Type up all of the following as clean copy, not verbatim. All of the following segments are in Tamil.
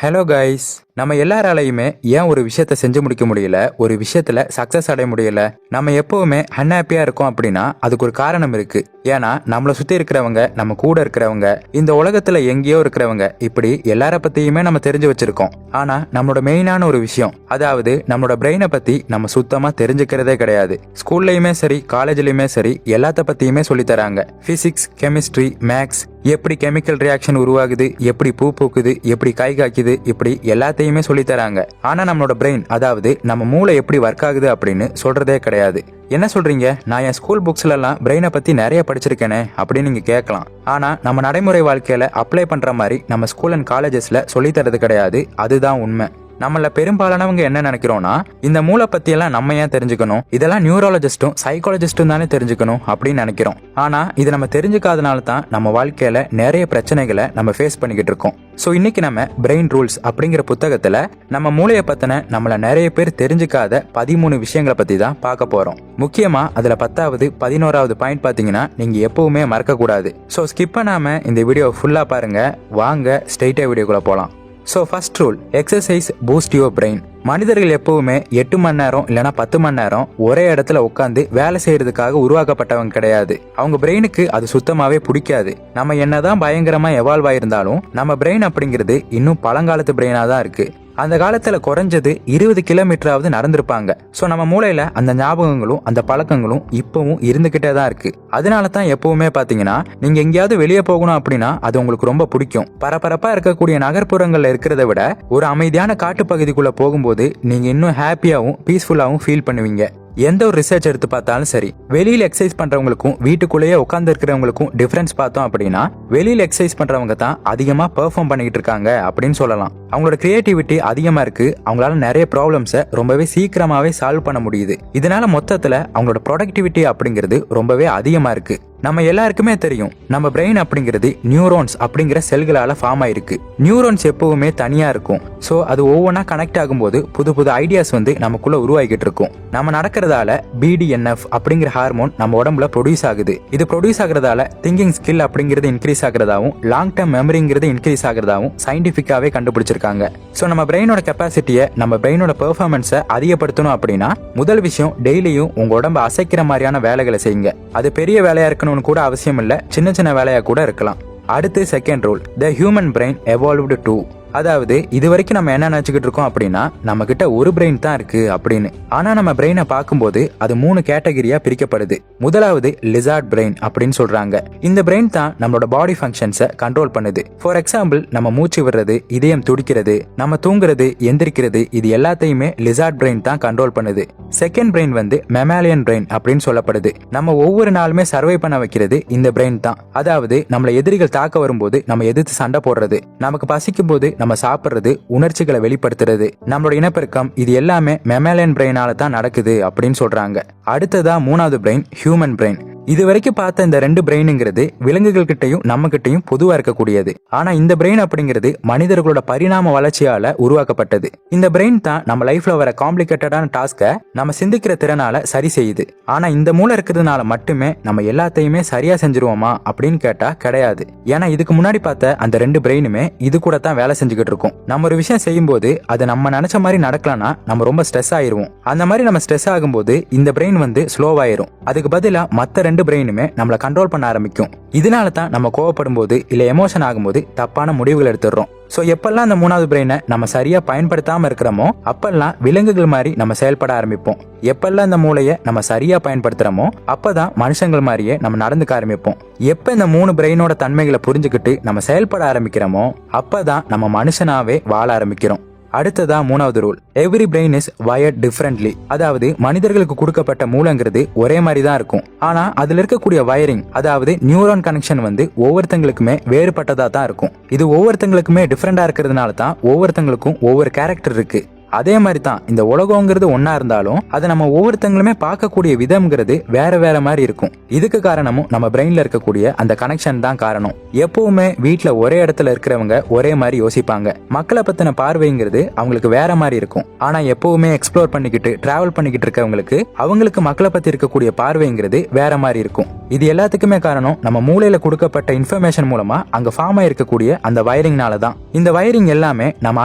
ஹலோ கைஸ், நம்ம எல்லாராலையுமே ஏன் ஒரு விஷயத்த செஞ்சு முடிக்க முடியல, ஒரு விஷயத்துல சக்சஸ் அடைய முடியல, நம்ம எப்பவுமே அன்ஹாப்பியா இருக்கோம் அப்படின்னா அதுக்கு ஒரு காரணம் இருக்கு. ஏன்னா நம்மளை சுத்தி இருக்கிறவங்க, நம்ம கூட இருக்கிறவங்க, இந்த உலகத்துல எங்கேயோ இருக்கிறவங்க, இப்படி எல்லார பத்தியுமே நம்ம தெரிஞ்சு வச்சிருக்கோம். ஆனா நம்மளோட மெயினான ஒரு விஷயம், அதாவது நம்மளோட பிரெயினை பத்தி நம்ம சுத்தமா தெரிஞ்சுக்கிறதே கிடையாது. ஸ்கூல்லையுமே சரி, காலேஜ்லயுமே சரி, எல்லாத்த பத்தியுமே சொல்லி தராங்க. பிசிக்ஸ், கெமிஸ்ட்ரி, மேக்ஸ், எப்படி கெமிக்கல் ரியாக்ஷன் உருவாகுது, எப்படி பூ பூக்குது, எப்படி கை காய்க்குது, இப்படி எல்லாத்தையுமே சொல்லி தராங்க. ஆனா நம்மளோட பிரெயின், அதாவது நம்ம மூளை எப்படி ஒர்க் ஆகுது அப்படின்னு சொல்றதே கிடையாது. என்ன சொல்றீங்க, நான் என் ஸ்கூல் புக்ஸ்ல எல்லாம் பிரெயினை பத்தி நிறைய படிச்சிருக்கேனே அப்படின்னு நீங்க கேட்கலாம். ஆனா நம்ம நடைமுறை வாழ்க்கையில அப்ளை பண்ற மாதிரி நம்ம ஸ்கூல் அண்ட் காலேஜஸ்ல சொல்லி தரது கிடையாது. அதுதான் உண்மை. நம்மள பெரும்பாலானவங்க என்ன நினைக்கிறோம்னா, இந்த மூளை பத்தி எல்லாம் நம்ம ஏன் தெரிஞ்சுக்கணும், இதெல்லாம் நியூரோலஜிஸ்டும் சைக்காலஜிஸ்டும் தானே தெரிஞ்சுக்கணும் அப்படின்னு நினைக்கிறோம். ஆனா இது நம்ம தெரிஞ்சுக்காதனால தான் நம்ம வாழ்க்கையில நிறைய பிரச்சனைகளை நம்ம ஃபேஸ் பண்ணிக்கிட்டு இருக்கோம். ஸோ இன்னைக்கு நம்ம பிரெயின் ரூல்ஸ் அப்படிங்கிற புத்தகத்துல நம்ம மூளையை பத்தின நம்மள நிறைய பேர் தெரிஞ்சுக்காத 13 விஷயங்களை பத்தி தான் பார்க்க போறோம். முக்கியமா அதுல 10வது 11வது பாயிண்ட் பாத்தீங்கன்னா நீங்க எப்பவுமே மறக்க கூடாது. ஸோ ஸ்கிப் பண்ணாம இந்த வீடியோ ஃபுல்லா பாருங்க. வாங்க ஸ்ட்ரெயிட்டா வீடியோக்குள்ள போலாம். So first rule, exercise boost your brain. மனிதர்கள் எப்பவுமே 8 மணி நேரம் இல்லைனா 10 மணி நேரம் ஒரே இடத்துல உட்காந்து வேலை செய்யறதுக்காக உருவாக்கப்பட்டவங்க கிடையாது. அவங்க பிரெயினுக்கு அது சுத்தமாவே பிடிக்காது. நம்ம என்னதான் பயங்கரமா எவால்வ் ஆயிருந்தாலும் நம்ம பிரெயின் அப்படிங்கிறது இன்னும் பழங்காலத்து பிரெயினா தான் இருக்கு. அந்த காலத்துல குறைஞ்சது 20 கிலோமீட்டராவது நடந்திருப்பாங்க. ஸோ நம்ம மூளையில அந்த ஞாபகங்களும் அந்த பழக்கங்களும் இப்பவும் இருந்துகிட்டே தான் இருக்கு. அதனால தான் எப்பவுமே பாத்தீங்கன்னா நீங்க எங்கேயாவது வெளியே போகணும் அப்படின்னா அது உங்களுக்கு ரொம்ப பிடிக்கும். பரபரப்பா இருக்கக்கூடிய நகர்ப்புறங்கள்ல இருக்கிறத விட ஒரு அமைதியான காட்டுப்பகுதிக்குள்ள போகும்போது நீங்க இன்னும் ஹாப்பியாவும் பீஸ்ஃபுல்லாவும் ஃபீல் பண்ணுவீங்க. எந்த ஒரு ரிசர்ச் எடுத்து பார்த்தாலும் சரி, வெளியில எக்ஸசைஸ் பண்றவங்களுக்கும் வீட்டுக்குள்ளேயே உட்கார்ந்து இருக்கிறவங்களுக்கும் டிஃபரன்ஸ் பார்த்தோம் அப்படின்னா வெளியில எக்ஸசைஸ் பண்றவங்க தான் அதிகமா பெர்ஃபார்ம் பண்ணிட்டு இருக்காங்க அப்படின்னு சொல்லலாம். அவங்களோட கிரியேட்டிவிட்டி அதிகமா இருக்கு. அவங்களால நிறைய ப்ராப்ளம்ஸை ரொம்பவே சீக்கிரமாவே சால்வ் பண்ண முடியுது. இதனால மொத்தத்துல அவங்களோட ப்ரொடக்டிவிட்டி அப்படிங்கிறது ரொம்பவே அதிகமா இருக்கு. நம்ம எல்லாருக்குமே தெரியும், நம்ம பிரெயின் அப்படிங்கிறது நியூரோன்ஸ் அப்படிங்கிற செல்களால ஃபார்ம் ஆயிருக்கு. நியூரோன்ஸ் எப்பவுமே தனியா இருக்கும். ஸோ அது ஒவ்வொன்றா கனெக்ட் ஆகும்போது புது புது ஐடியாஸ் வந்து நமக்குள்ள உருவாகிட்டு இருக்கும். நம்ம நடக்கிறதால BDNF அப்படிங்கிற ஹார்மோன் நம்ம உடம்புல ப்ரொடியூஸ் ஆகுது. இது ப்ரொடியூஸ் ஆகுறதால திங்கிங் ஸ்கில் அப்படிங்கிறது இன்க்ரீஸ் ஆகுறதாவும் லாங் டர்ம் மெமரிங்கிறது இன்க்ரீஸ் ஆகுறதாவும் சயின்டிபிக்காவே கண்டுபிடிச்சிருக்காங்க. ஸோ நம்ம பிரெயினோட கெப்பாசிட்டியை, நம்ம பிரெயினோட பெர்ஃபார்மன்ஸை அதிகப்படுத்தணும் அப்படின்னா முதல் விஷயம், டெய்லியும் உங்க உடம்பு அசைக்கிற மாதிரியான வேலைகளை செய்யுங்க. அது பெரிய வேலையா இருக்கணும்னு கூட அவசியம் இல்ல, சின்ன சின்ன வேலையா கூட இருக்கலாம். அடுத்து second rule, the human brain evolved too. அதாவது இது வரைக்கும் நம்ம என்ன நினைச்சுக்கிட்டு இருக்கோம் அப்படின்னா நம்ம கிட்ட ஒரு பிரெயின் தான் இருக்கு அப்படின்னு. ஆனா நம்ம பிரெயினை பார்க்கும்போது அது 3 கேட்டகரியா பிரிக்கப்படுது. முதலாவது லிசார்ட் பிரெயின் அப்படின்னு சொல்றாங்க. இந்த பிரெயின் தான் நம்மளோட பாடி ஃபங்க்ஷன்ஸை கண்ட்ரோல் பண்ணுது. ஃபார் எக்ஸாம்பிள், நம்ம மூச்சு விடுறது, இதயம் துடிக்கிறது, நம்ம தூங்குறது, எந்திரிக்கிறது, இது எல்லாத்தையுமே லிசார்ட் பிரெயின் தான் கண்ட்ரோல் பண்ணுது. செகண்ட் பிரெயின் வந்து மெமாலியன் பிரெயின் அப்படின்னு சொல்லப்படுது. நம்ம ஒவ்வொரு நாளுமே சர்வை பண்ண வைக்கிறது இந்த பிரெயின் தான். அதாவது நம்மள எதிரிகள் தாக்க வரும்போது நம்ம எதிர்த்து சண்டை போடுறது, நமக்கு பசிக்கும் போது நம்ம சாப்பிடுறது, உணர்ச்சிகளை வெளிப்படுத்துறது, நம்மளோட இனப்பெருக்கம், இது எல்லாமே மெமாலியன் பிரெயினால தான் நடக்குது அப்படின்னு சொல்றாங்க. அடுத்ததா 3வது பிரெயின், ஹியூமன் பிரெயின். இது வரைக்கும் பார்த்த இந்த 2 பிரெயினுங்கிறது விலங்குகள் கிட்டையும் நம்ம கிட்டையும் பொதுவா இருக்கக்கூடியது. ஆனா இந்த பிரெயின் அப்படிங்கிறது மனிதர்களோட பரிணாம வளர்ச்சியால உருவாக்கப்பட்டது. இந்த பிரெயின் தான் நம்ம லைஃப்ல வர காம்ப்ளிகேட்டடான டாஸ்கை நம்ம சிந்திக்கிற திறனால சரி செய்யுது. ஆனா இந்த மூளை இருக்கிறதுனால மட்டுமே நம்ம எல்லாத்தையுமே சரியா செஞ்சிருவோமா அப்படின்னு கேட்டா கிடையாது. ஏன்னா இதுக்கு முன்னாடி பார்த்த அந்த 2 பிரெயினுமே இது கூட தான் வேலை செஞ்சுக்கிட்டு இருக்கும். நம்ம ஒரு விஷயம் செய்யும் போது அது நம்ம நினைச்ச மாதிரி நடக்கலன்னா நம்ம ரொம்ப ஸ்ட்ரெஸ் ஆயிருவோம். அந்த மாதிரி நம்ம ஸ்ட்ரெஸ் ஆகும்போது இந்த பிரெயின் வந்து ஸ்லோவாயிரும். அதுக்கு பதிலா மத்த 2 பிரெயினுமே நம்மளை கண்ட்ரோல் பண்ண ஆரம்பிக்கும். இதனால தான் நம்ம கோவப்படும் போது இல்ல எமோஷன் ஆகும்போது தப்பான முடிவுகள் எடுத்துடுறோம். சோ எப்பெல்லாம் அந்த 3வது பிரெயினை நம்ம சரியா பயன்படுத்தாம இருக்கிறோமோ அப்பெல்லாம் விலங்குகள் மாதிரி நம்ம செயல்பட ஆரம்பிப்போம். எப்பெல்லாம் இந்த மூளையை நம்ம சரியா பயன்படுத்துறோமோ அப்பதான் மனுஷங்கள் மாதிரியே நம்ம நடந்துக்க ஆரம்பிப்போம். எப்ப இந்த 3 பிரெயினோட தன்மைகளை புரிஞ்சுக்கிட்டு நம்ம செயல்பட ஆரம்பிக்கிறோமோ அப்பதான் நம்ம மனுஷனாவே வாழ ஆரம்பிக்கிறோம். அடுத்ததா 3வது rule, every brain is wired differently. அதாவது மனிதர்களுக்கு கொடுக்கப்பட்ட மூளைங்கிறது ஒரே மாதிரி தான் இருக்கும். ஆனா அதுல இருக்கக்கூடிய வயரிங், அதாவது நியூரான் கனெக்ஷன் வந்து ஒவ்வொருத்தங்களுக்குமே வேறுபட்டதா தான் இருக்கும். இது ஒவ்வொருத்தங்களுக்குமே டிஃபரெண்டா இருக்கிறதுனால தான் ஒவ்வொருத்தங்களுக்கும் ஒவ்வொரு கேரக்டர் இருக்கு. அதே மாதிரி தான் இந்த உலகங்கிறது ஒன்னா இருந்தாலும் அதை நம்ம ஒவ்வொருத்தங்களுமே பார்க்கக்கூடிய விதம்ங்கிறது வேற வேற மாதிரி இருக்கும். இதுக்கு காரணமும் நம்ம பிரெயின்ல இருக்கக்கூடிய அந்த கனெக்ஷன் தான் காரணம். எப்பவுமே வீட்டுல ஒரே இடத்துல இருக்கிறவங்க ஒரே மாதிரி யோசிப்பாங்க. மக்களை பத்தின பார்வைங்கிறது அவங்களுக்கு வேற மாதிரி இருக்கும். ஆனா எப்பவுமே எக்ஸ்ப்ளோர் பண்ணிக்கிட்டு டிராவல் பண்ணிக்கிட்டு இருக்கவங்களுக்கு அவங்களுக்கு மக்களை பத்தி இருக்கக்கூடிய பார்வைங்கிறது வேற மாதிரி இருக்கும். இது எல்லாத்துக்குமே காரணம் நம்ம மூளையில கொடுக்கப்பட்ட இன்ஃபர்மேஷன் மூலமா அங்க ஃபார்ம் ஆயிருக்கக்கூடிய அந்த வயரிங்னால தான். இந்த வயரிங் எல்லாமே நம்ம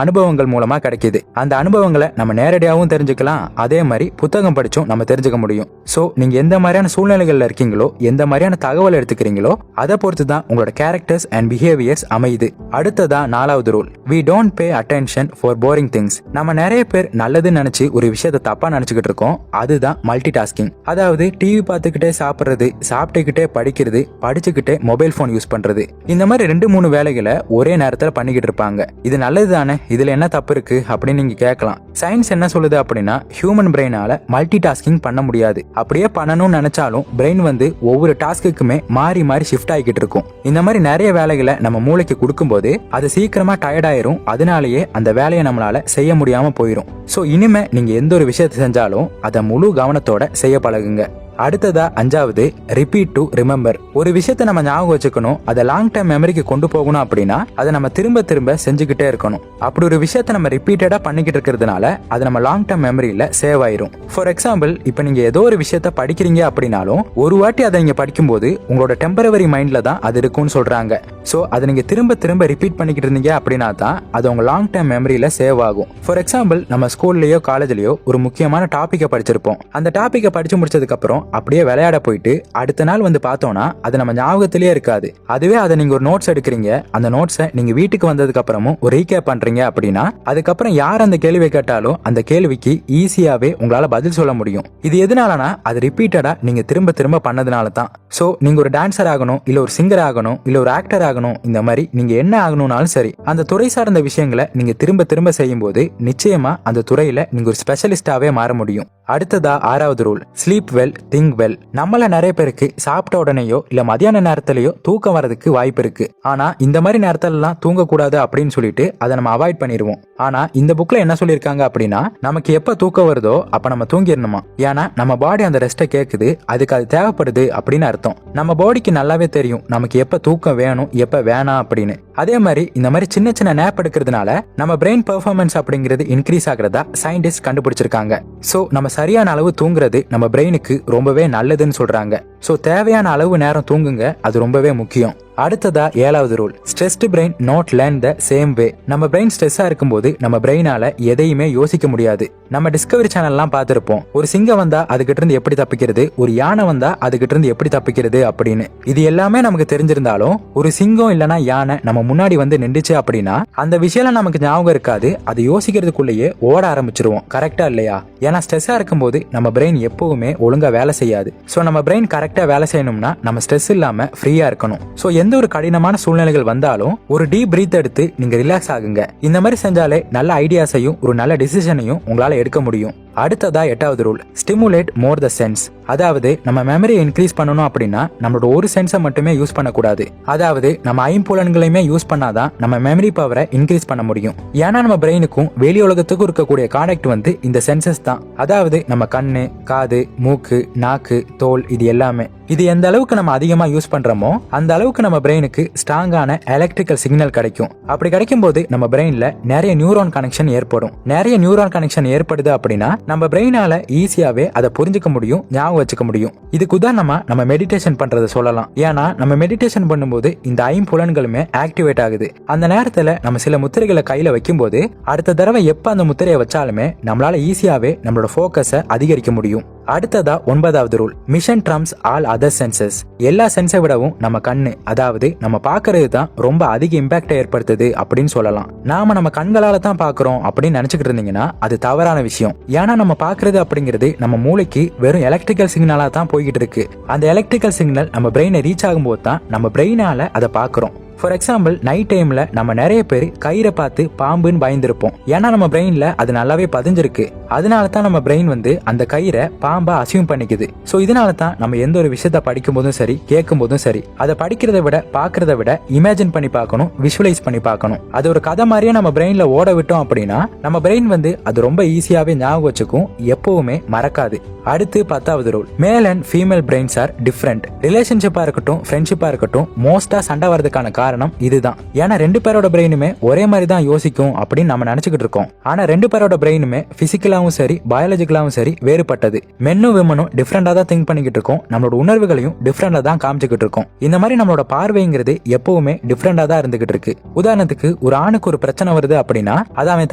அனுபவங்கள் மூலமா கிடைக்குது. அந்த அனுபவங்களை நம்ம நேரடியாகவும் தெரிஞ்சுக்கலாம், அதே மாதிரி புத்தகம் படிச்சும் நம்ம தெரிஞ்சுக்க முடியும். சோ நீங்க எந்த மாதிரியான சூழ்நிலைகள்ல இருக்கீங்களோ, எந்த மாதிரியான தகவல் எடுத்துக்கிறீங்களோ அதை பொறுத்து தான் உங்களோட கேரக்டர்ஸ் அண்ட் பிஹேவியர்ஸ் அமையுது. அடுத்ததா 4வது rule, we don't pay attention for boring things. நம்ம நிறைய பேர் நல்லதுன்னு நினைச்சு ஒரு விஷயத்தை தப்பா நினைச்சுக்கிட்டு இருக்கோம். அதுதான் மல்டி டாஸ்கிங். அதாவது டிவி பார்த்துக்கிட்டே சாப்பிடுறது, சாப்பிட்டுக்கிட்டே படிக்கிறது, படிச்சுக்கிட்டே மொபைல் போன் யூஸ் பண்றது, இந்த மாதிரி 2-3 வேலைகளை ஒரே நேரத்தில் பண்ணிக்கிட்டு இருப்பாங்க. இது நல்லது தானே, இதுல என்ன தப்பு இருக்கு அப்படின்னு நீங்க கேட்கலாம். சயின்ஸ் என்ன சொல்லுது அப்படின்னா, ஹியூமன் பிரெயினால மல்டி டாஸ்கிங் பண்ண முடியாது. அப்படியே பண்ணணும்னு நினைச்சாலும் பிரெயின் வந்து ஒவ்வொரு டாஸ்க்குமே மாறி மாறி ஷிஃப்ட் ஆகிக்கிட்டு இருக்கும். இந்த மாதிரி நிறைய வேலைகளை நம்ம மூளைக்கு கொடுக்கும்போது அது சீக்கிரமா டயர்ட் ஆயிரும். அதனாலேயே அந்த வேலையை நம்மளால செய்ய முடியாம போயிடும். சோ இனிமே நீங்க எந்த ஒரு விஷயத்தை செஞ்சாலும் அதை முழு கவனத்தோட செய்ய பழகுங்க. அடுத்ததா 5வது, ரிப்பீட் டு ரிமெம்பர். ஒரு விஷயத்தை நம்ம ஞாபகம் வச்சுக்கணும், அதை லாங் டைம் மெமரிக்கு கொண்டு போகணும் அப்படின்னா அதை நம்ம திரும்ப திரும்ப செஞ்சுக்கிட்டே இருக்கணும். அப்படி ஒரு விஷயத்தை நம்ம ரிப்பீட்டடா பண்ணிக்கிட்டு இருக்கிறதுனால அது நம்ம லாங் டைம் மெமரியில சேவ் ஆயிரும். ஃபார் எக்ஸாம்பிள், இப்ப நீங்க ஏதோ ஒரு விஷயத்த படிக்கிறீங்க அப்படின்னாலும் ஒரு வாட்டி அதை நீங்க படிக்கும்போது உங்களோட டெம்பரவரி மைண்ட்ல தான் அது இருக்கும்னு சொல்றாங்க. சோ அதை நீங்க திரும்ப திரும்ப ரிப்பீட் பண்ணிக்கிட்டு இருந்தீங்க அப்படின்னா தான் அது உங்க லாங் டைம் மெமரியில சேவ் ஆகும். ஃபார் எக்ஸாம்பிள், நம்ம ஸ்கூல்லயோ காலேஜ்லயோ ஒரு முக்கியமான டாபிக்கை படிச்சிருப்போம். அந்த டாபிக்கை படிச்சு முடிச்சதுக்கு அப்புறம் அப்படியே விளையாட போயிட்டு அடுத்த நாள் வந்து பார்த்தோம்னா அது நம்ம ஞாபகத்திலேயே இருக்காது. அதுவே அதை நீங்க ஒரு நோட்ஸ் எடுக்கிறீங்க, அந்த நோட்ஸை நீங்க வீட்டுக்கு வந்ததுக்கு அப்புறமும் ஒரு ரீகேப் பண்றீங்க அப்படின்னா அதுக்கப்புறம் யார் அந்த கேள்வி கேட்டாலும் அந்த கேள்விக்கு ஈஸியாவே உங்களால பதில் சொல்ல முடியும். இது எதனாலனா அது ரிப்பீட்டடா நீங்க திரும்ப திரும்ப பண்ணதுனால தான். சோ நீங்க ஒரு டான்சர் ஆகணும், இல்ல ஒரு சிங்கர் ஆகணும், இல்ல ஒரு ஆக்டர் ஆகணும், இந்த மாதிரி நீங்க என்ன ஆகணும்னாலும் சரி, அந்த துறை சார்ந்த விஷயங்களை நீங்க திரும்ப திரும்ப செய்யும் போது நிச்சயமா அந்த துறையில நீங்க ஒரு ஸ்பெஷலிஸ்டாவே மாற முடியும். அடுத்ததா 6வது rule, sleep well think well. நம்மள நிறைய பேருக்கு சாப்பிட்ட உடனேயோ இல்ல மதியான நேரத்திலேயோ தூக்கம் வரதுக்கு வாய்ப்பு இருக்கு. ஆனா இந்த மாதிரி நேரத்திலலாம் தூங்கக்கூடாது அப்படின்னு சொல்லிட்டு அதை நம்ம அவாய்ட் பண்ணிடுவோம். ஆனா இந்த புக்ல என்ன சொல்லியிருக்காங்க அப்படின்னா, நமக்கு எப்ப தூக்கம் வருதோ அப்ப நம்ம தூங்கிடணுமா. ஏன்னா நம்ம பாடி அந்த ரெஸ்ட்டை கேக்குது, அதுக்கு அது தேவைப்படுது அப்படின்னு அர்த்தம். நம்ம பாடிக்கு நல்லாவே தெரியும் நமக்கு எப்ப தூக்கம் வேணும் எப்ப வேணாம் அப்படின்னு. அதே மாதிரி இந்த மாதிரி சின்ன சின்ன நேப் எடுக்கிறதுனால நம்ம பிரெயின் பெர்ஃபார்மன்ஸ் அப்படிங்கிறது இன்க்ரீஸ் ஆகிறதா சயின்டிஸ்ட் கண்டுபிடிச்சிருக்காங்க. சோ நம்ம சரியான அளவு தூங்குறது நம்ம பிரெயினுக்கு ரொம்பவே நல்லதுன்னு சொல்றாங்க. சோ தேவையான அளவு நேரம் தூங்குங்க, அது ரொம்பவே முக்கியம். அடுத்ததா 7வது rule, stressed brain not learn the same way. நம்ம பிரெயின் ஸ்ட்ரெஸ்ஸா இருக்கும்போது நம்ம பிரெயினால எதையுமே யோசிக்க முடியாது. நம்ம டிஸ்கவரி சேனல்லாம் பார்த்திருப்போம், ஒரு சிங்கம் வந்தா அதுகிட்ட இருந்து எப்படி தப்பிக்கிறது, ஒரு யானை வந்தா அதுகிட்ட இருந்து எப்படி தப்பிக்கிறது அப்படின்னு. இது எல்லாமே நமக்கு தெரிஞ்சிருந்தாலும் ஒரு சிங்கம் இல்லனா யானை நம்ம முன்னாடி வந்து நின்றுச்சு அப்படின்னா அந்த விஷயம் நமக்கு ஞாபகம் இருக்காது. அது யோசிக்கிறதுக்குள்ளேயே ஓட ஆரம்பிச்சிருவோம். கரெக்டா இல்லையா? ஏன்னா ஸ்ட்ரெஸ்ஸா இருக்கும்போது நம்ம பிரெயின் எப்பவுமே ஒழுங்கா வேலை செய்யாது. சோ நம்ம பிரெயின் கரெக்டா வேலை செய்யணும்னா நம்ம ஸ்ட்ரெஸ் இல்லாம ஃப்ரீயா இருக்கணும். சோ எந்த ஒரு கடினமான சூழ்நிலைகள் வந்தாலும் ஒரு டீப் பிரீத் எடுத்து நீங்க ரிலாக்ஸ் ஆகுங்க. இந்த மாதிரி செஞ்சாலே நல்ல ஐடியாஸையும் ஒரு நல்ல டிசிஷனையும் உங்களால எடுக்க முடியும். அடுத்ததா 8வது rule, stimulate more the sense. அதாவது நம்ம மெமரியை இன்க்ரீஸ் பண்ணணும் அப்படின்னா நம்மளோட ஒரு சென்ஸை மட்டுமே யூஸ் பண்ணக்கூடாது. அதாவது நம்ம ஐம்புலன்களையுமே யூஸ் பண்ணாதான் நம்ம மெமரி பவரை இன்க்ரீஸ் பண்ண முடியும். ஏன்னா நம்ம பிரெயினுக்கும் வெளி உலகத்துக்கும் இருக்கக்கூடிய கான்டெக்ட் வந்து இந்த சென்சஸ் தான். அதாவது நம்ம கண்ணு, காது, மூக்கு, நாக்கு, தோல், இது எல்லாமே. இது எந்த அளவுக்கு நம்ம அதிகமா யூஸ் பண்றோமோ அந்த அளவுக்கு நம்ம பிரெயினுக்கு ஸ்ட்ராங்கான எலக்ட்ரிக்கல் சிக்னல் கிடைக்கும். அப்படி கிடைக்கும் போது நம்ம பிரெயின்ல நிறைய நியூரான் கனெக்ஷன் ஏற்படும். நிறைய நியூரான் கனெக்ஷன் ஏற்படுது அப்படின்னா நம்ம பிரெயினால ஈஸியாவே அதை புரிஞ்சுக்க முடியும், ஞாபகம் வச்சுக்க முடியும். இதுக்கு உதாரணமா நம்ம மெடிடேஷன் பண்றதை சொல்லலாம். ஏன்னா நம்ம மெடிடேஷன் பண்ணும்போது இந்த ஐம்புலன்களுமே ஆக்டிவேட் ஆகுது. அந்த நேரத்துல நம்ம சில முத்திரைகளை கையில வைக்கும் போது அடுத்த தடவை எப்ப அந்த முத்திரையை வச்சாலுமே நம்மளால ஈஸியாவே நம்மளோட போக்கஸை அதிகரிக்க முடியும். அடுத்ததா 9வது rule, vision trumps all other senses. எல்லா சென்ஸை விடவும் நம்ம கண்ணு, அதாவது நம்ம பாக்குறது தான் ரொம்ப அதிக இம்பாக்டை ஏற்படுத்துது அப்படின்னு சொல்லலாம். நாம நம்ம கண்களால தான் பாக்குறோம் அப்படின்னு நினைச்சுக்கிட்டு இருந்தீங்கன்னா அது தவறான விஷயம். ஏன்னா நம்ம பாக்குறது அப்படிங்கிறது நம்ம மூளைக்கு வெறும் எலக்ட்ரிக்கல் சிக்னலா தான் போய்கிட்டு இருக்கு. அந்த எலக்ட்ரிக்கல் சிக்னல் நம்ம பிரெயினை ரீச் ஆகும்போது தான் நம்ம பிரெயினால அதை பாக்குறோம். ஃபார் எக்ஸாம்பிள், நைட் டைம்ல நம்ம நிறைய பேர் கயிறை பார்த்து பாம்புன்னு பயந்துருப்போம். ஏன்னா நம்ம பிரெயின்ல அது நல்லாவே பதிஞ்சிருக்கு. அதனால தான் நம்ம பிரெயின் வந்து அந்த கயிறை பாம்பா அசியூம் பண்ணிக்குது. சோ இதனால தான் நம்ம எந்த ஒரு விஷயத்த படிக்கும் போதும் சரி, கேட்கும் போதும் சரி, அதை படிக்கிறத விட பாக்குறத விட இமேஜின் பண்ணி பார்க்கணும், விஷுவலைஸ் பண்ணி பார்க்கணும். அது ஒரு கதை மாதிரியே நம்ம பிரெயின்ல ஓட விட்டோம் அப்படின்னா நம்ம பிரெயின் வந்து அது ரொம்ப ஈஸியாவே ஞாபகம் வச்சுக்கும், எப்பவுமே மறக்காது. அடுத்து 10வது rule, male and female brains are different. ரிலேஷன்ஷிப்பா இருக்கட்டும், ஃப்ரெண்ட்ஷிப்பா இருக்கட்டும், மோஸ்டா சண்டை வரதுக்கான காரணம் காரணம் இதுதான். ஏன்னா 2 பேரோட பிரெயினுமே ஒரே மாதிரி தான் யோசிக்கும் அப்படின்னு நம்ம நினைச்சுக்கிட்டு இருக்கோம். ஆனா 2 பேரோட பிரெயினுமே பிசிக்கலாவும் சரி பயாலஜிக்கலாவும் சரி வேறுபட்டது. மென்னும் விமனும் டிஃப்ரெண்டா தான் திங்க் பண்ணிக்கிட்டு இருக்கோம். நம்மளோட உணர்வுகளையும் டிஃப்ரெண்டா தான் காமிச்சுக்கிட்டு இருக்கோம். இந்த மாதிரி நம்மளோட பார்வைங்கிறது எப்பவுமே டிஃப்ரெண்டா தான் இருந்துகிட்டு இருக்கு. உதாரணத்துக்கு ஒரு ஆணுக்கு ஒரு பிரச்சனை வருது அப்படின்னா அதை அவன்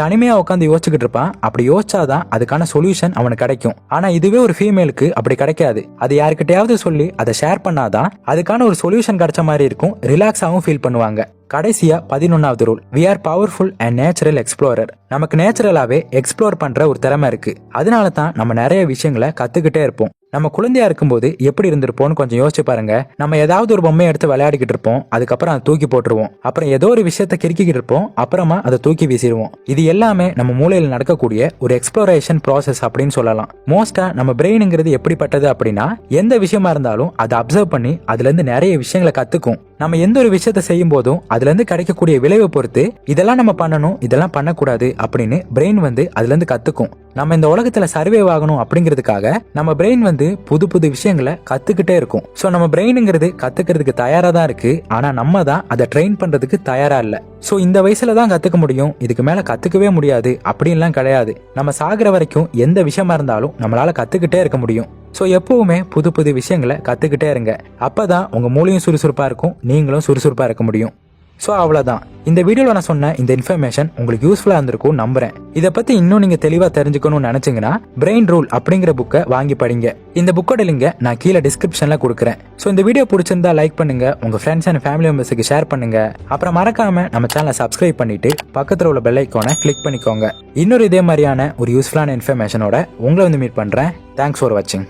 தனிமையா உட்காந்து யோசிச்சுக்கிட்டு இருப்பான். அப்படி யோசிச்சாதான் அதுக்கான சொல்யூஷன் அவனுக்கு கிடைக்கும். ஆனா இதுவே ஒரு ஃபீமேலுக்கு அப்படி கிடைக்காது. அது யாருக்கிட்டையாவது சொல்லி அதை ஷேர் பண்ணாதான் அதுக்கான ஒரு சொல்யூஷன் கிடைச்ச மாதிரி இருக்கும். ரிலாக்ஸாவும் ஃபீல் பண்ணுவாங்க. கடைசியா 11வது rule, we are powerful and natural explorer. நமக்கு நேச்சுரலாவே எக்ஸ்ப்ளோர் பண்ற ஒரு திறமை இருக்கு. அதனால தான் நம்ம நிறைய விஷயங்களை கத்துக்கிட்டே இருப்போம். நம்ம குழந்தையா இருக்கும்போது எப்படி இருந்திருப்போம்னு கொஞ்சம் யோசிச்சு பாருங்க. நம்ம ஏதாவது ஒரு பொம்மையை எடுத்து விளையாடிக்கிட்டு இருப்போம். அதுக்கப்புறம் அதை தூக்கி போட்டுருவோம். அப்புறம் ஏதோ ஒரு விஷயத்த கிறுக்கிக்கிட்டு இருப்போம். அப்புறமா அதை தூக்கி வீசிடுவோம். இது எல்லாமே நம்ம மூளையில் நடக்கக்கூடிய ஒரு எக்ஸ்ப்ளோரேஷன் ப்ராசஸ் அப்படின்னு சொல்லலாம். மோஸ்டா நம்ம பிரெயினுங்கிறது எப்படிப்பட்டது அப்படின்னா எந்த விஷயமா இருந்தாலும் அதை அப்சர்வ் பண்ணி அதுல இருந்து நிறைய விஷயங்களை கத்துக்கும். நம்ம எந்த ஒரு விஷயத்த செய்யும் போதும் அதுல இருந்து கிடைக்கக்கூடிய விளைவை பொறுத்து இதெல்லாம் நம்ம பண்ணணும் இதெல்லாம் பண்ணக்கூடாது அப்படின்னு பிரெயின் அதுல இருந்து கத்துக்கும். நம்ம இந்த உலகத்துல சர்வே ஆகணும் அப்படிங்கிறதுக்காக நம்ம பிரெயின் புது புது விஷயங்களை கத்துக்கிட்டே இருக்கும். சோ நம்ம பிரெயினுங்கிறது கத்துக்கிறதுக்கு தயாரா தான் இருக்கு. ஆனா நம்ம தான் அதை ட்ரெயின் பண்றதுக்கு தயாரா இல்ல. சோ இந்த வயசுல தான் கத்துக்க முடியும், இதுக்கு மேல கத்துக்கவே முடியாது அப்படின்லாம் கிடையாது. நம்ம சாகுற வரைக்கும் எந்த விஷயமா இருந்தாலும் நம்மளால கத்துக்கிட்டே இருக்க முடியும். ஸோ எப்பவுமே புது புது விஷயங்களை கற்றுக்கிட்டே இருங்க. அப்போ தான் உங்கள் மூளையும் சுறுசுறுப்பாக இருக்கும், நீங்களும் சுறுசுறுப்பாக இருக்க முடியும். ஸோ அவ்வளோதான். இந்த வீடியோவில் நான் சொன்ன இந்த இன்ஃபர்மேஷன் உங்களுக்கு யூஸ்ஃபுல்லாக இருந்திருக்கும் நம்புறேன். இதை பற்றி இன்னும் நீங்கள் தெளிவாக தெரிஞ்சுக்கணும்னு நினச்சிங்கன்னா பிரெயின் ரூல் அப்படிங்கிற புக்கை வாங்கி படிங்க. இந்த புக்கோட லிங்கை நான் கீழே டிஸ்கிரிப்ஷனில் கொடுக்குறேன். ஸோ இந்த வீடியோ பிடிச்சிருந்தா லைக் பண்ணுங்க, உங்கள் ஃப்ரெண்ட்ஸ் அண்ட் ஃபேமிலி மெம்பர்ஸுக்கு ஷேர் பண்ணுங்க. அப்புறம் மறக்காம நம்ம சேனலை சப்ஸ்கிரைப் பண்ணிட்டு பக்கத்தில் உள்ள பெல் ஐக்கானை கிளிக் பண்ணிக்கோங்க. இன்னொரு இதே மாதிரியான ஒரு யூஸ்ஃபுல்லான இன்ஃபர்மேஷனோட உங்களை மீட் பண்ணுறேன். தேங்க்ஸ் ஃபார் வாட்சிங்.